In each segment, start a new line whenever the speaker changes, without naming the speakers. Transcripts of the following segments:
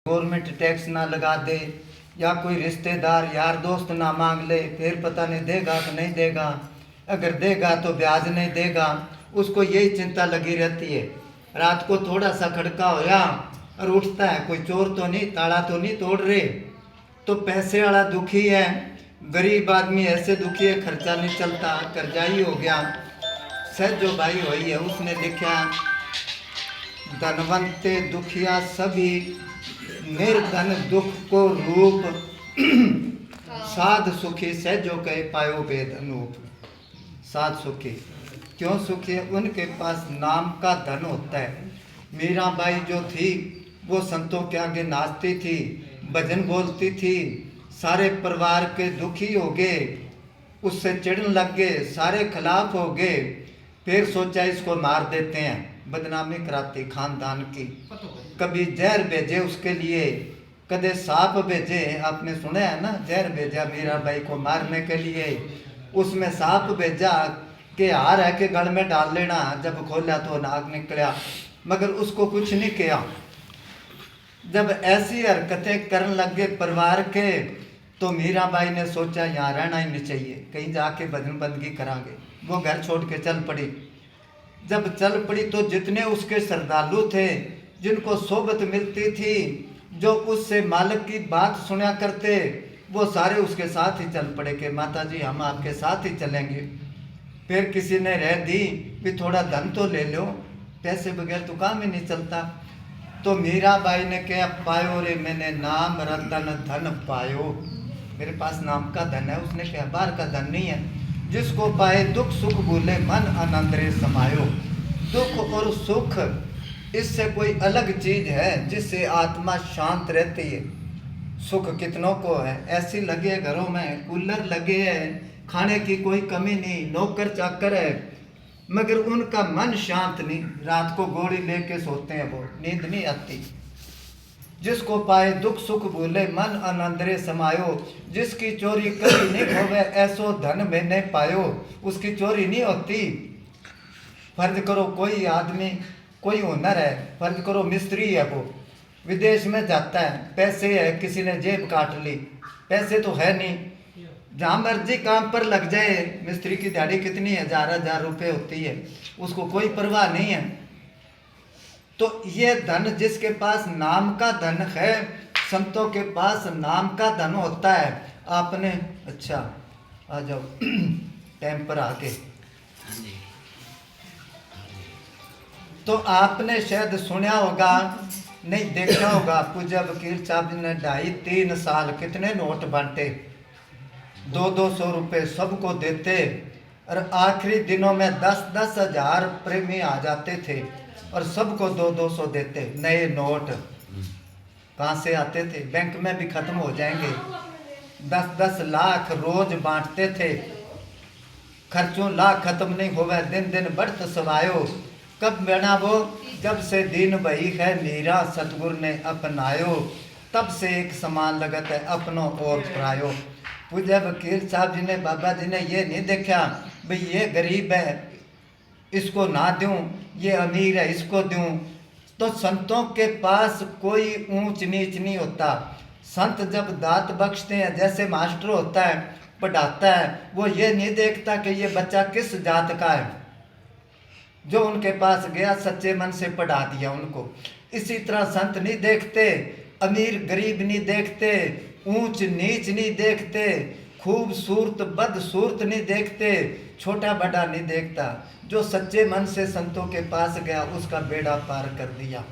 Government tax ना लगा दे या कोई रिश्तेदार यार दोस्त ना मांग ले, फिर पता नहीं देगा कि नहीं देगा, अगर देगा तो ब्याज नहीं देगा, उसको यही चिंता लगी रहती है। रात को थोड़ा सा खड़का होया और उठता है, कोई चोर तो नहीं, ताला तो नहीं तोड़ रहे, तो पैसे वाला दुखी है, गरीब आदमी ऐसे दुखी है, खर्चा नहीं चलता, कर्जाई हो गया। सर जो भाई वही है, उसने लिखा धनवंते दुखिया सभी, निर्धन दुख को रूप, साध सुखी सहजो कहे पायो वेद अनूप। साध सुखी क्यों सुखी है? उनके पास नाम का धन होता है। मीराबाई जो थी वो संतों के आगे नाचती थी, भजन बोलती थी, सारे परिवार के दुखी हो गए, उससे चिढ़ने लग गए, सारे खिलाफ हो गए। फिर सोचा इसको मार देते हैं, बदनामी कराती खानदान की। कभी जहर भेजे उसके लिए, कदे सांप भेजे, आपने सुना है ना, जहर भेजा मीराबाई को मारने के लिए, उसमें सांप भेजा कि हार है कि गल में डाल लेना, जब खोला तो नाग निकला, मगर उसको कुछ नहीं किया। जब ऐसी हरकतें करने लगे परिवार के, तो मीराबाई ने सोचा यहाँ रहना ही नहीं चाहिए, कहीं जाके भजन बंदगी करांगे। वो घर छोड़ के चल पड़ी। जब चल पड़ी तो जितने उसके श्रद्धालु थे, जिनको सोबत मिलती थी, जो उससे मालिक की बात सुना करते, वो सारे उसके साथ ही चल पड़े कि माता जी हम आपके साथ ही चलेंगे। फिर किसी ने रह दी भी थोड़ा धन तो ले लो, पैसे बगैर तो काम ही नहीं चलता। तो मीराबाई ने क्या पायो रे मैंने नाम रतन धन पायो, मेरे पास नाम का धन है। उसने कहा बाहर का धन नहीं है। जिसको पाए दुख सुख भूले मन आनंद रे समायो। दुख और सुख इससे कोई अलग चीज है जिससे आत्मा शांत रहती है। सुख कितनों को है, ऐसी लगे घरों में, कूलर लगे हैं, खाने की कोई कमी नहीं, नौकर चाकर है, मगर उनका मन शांत नहीं, रात को गोली लेके सोते हैं, वो नींद नहीं आती। जिसको पाए दुख सुख भूले मन आनंद रे समायो। जिसकी चोरी कभी नहीं होवे ऐसो धन में नहीं पायो। उसकी चोरी नहीं होती। फर्ज करो कोई आदमी, कोई हुनर है, फर्ज करो मिस्त्री है, वो विदेश में जाता है, पैसे है, किसी ने जेब काट ली, पैसे तो है नहीं, जहाँ मर्जी काम पर लग जाए, मिस्त्री की दिहाड़ी कितनी हजार हजार रुपये होती है, उसको कोई परवाह नहीं है। तो ये धन जिसके पास नाम का धन है, संतों के पास नाम का धन होता है। आपने अच्छा आ जाओ टाइम पर आके, तो आपने शायद सुना होगा, नहीं देखा होगा, पूज्य वकील साहब ने 2.5-3 साल कितने नोट बांटे, 200-200 रुपये सबको देते, और आखिरी दिनों में 10-10 हजार प्रेमी आ जाते थे और सबको 200-200 देते। नए नोट कहाँ से आते थे? बैंक में भी खत्म हो जाएंगे। 10-10 लाख रोज बांटते थे। खर्चों लाख खत्म नहीं होवे, दिन दिन बढ़त सवायो। कब बना वो? जब से दीन भई है मीरा सतगुरु ने अपनायो। तब से एक समान लगत है अपनों और परायो। पूज्य वकील साहब जी ने, बाबा जी ने ये नहीं देखा भाई ये गरीब है इसको ना दूं, ये अमीर है इसको दूं। तो संतों के पास कोई ऊंच नीच नहीं होता। संत जब दात बख्शते हैं, जैसे मास्टर होता है पढ़ाता है, वो ये नहीं देखता कि ये बच्चा किस जात का है, जो उनके पास गया सच्चे मन से पढ़ा दिया उनको। इसी तरह संत नहीं देखते, अमीर गरीब नहीं देखते, ऊंच नीच नहीं देखते, खूबसूरत बदसूरत नहीं देखते, छोटा बड़ा नहीं देखता। जो सच्चे मन से संतों के पास गया उसका बेड़ा पार कर दिया।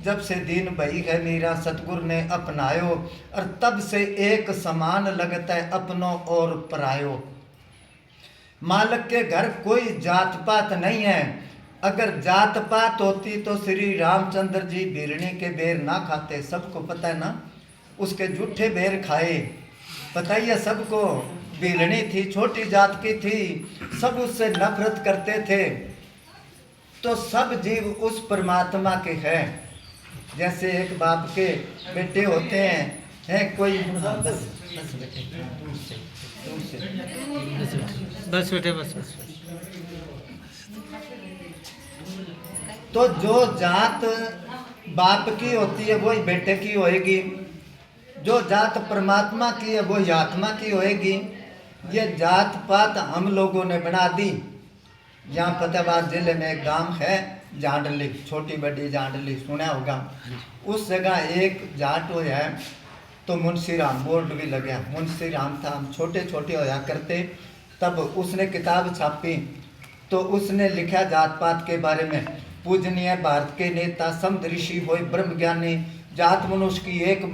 जब से दीन भई है मीरा सतगुरु ने अपनायो, और तब से एक समान लगता है अपनों और परायो। मालिक के घर कोई जात पात नहीं है। अगर जात पात होती तो श्री रामचंद्र जी भीलनी के बेर ना खाते, सबको पता है ना, उसके जूठे बेर खाए, पता ही है सबको। भीलनी थी, छोटी जात की थी, सब उससे नफरत करते थे। तो सब जीव उस परमात्मा के हैं। जैसे एक बाप के बेटे होते हैं कोई, बस बेटे दूर से
बस बेटे बस।
तो जो जात बाप की होती है वही बेटे की होएगी, जो जात परमात्मा की है वही आत्मा की होएगी। ये जात पात हम लोगों ने बना दी। यहाँ फतेहाबाद जिले में एक गांव है जांडली, छोटी बड़ी जांडली, सुना होगा। उस जगह एक जाट हो है तो मुंशी राम बोर्ड भी लगा। मुंशी राम था, हम छोटे छोटे होया करते तब उसने किताब छापी तो उसने लिखा जात पात के बारे में। पूजनीय भारत के नेता समदृषि होए ब्रह्म ज्ञानी, जात मनुष्य की एक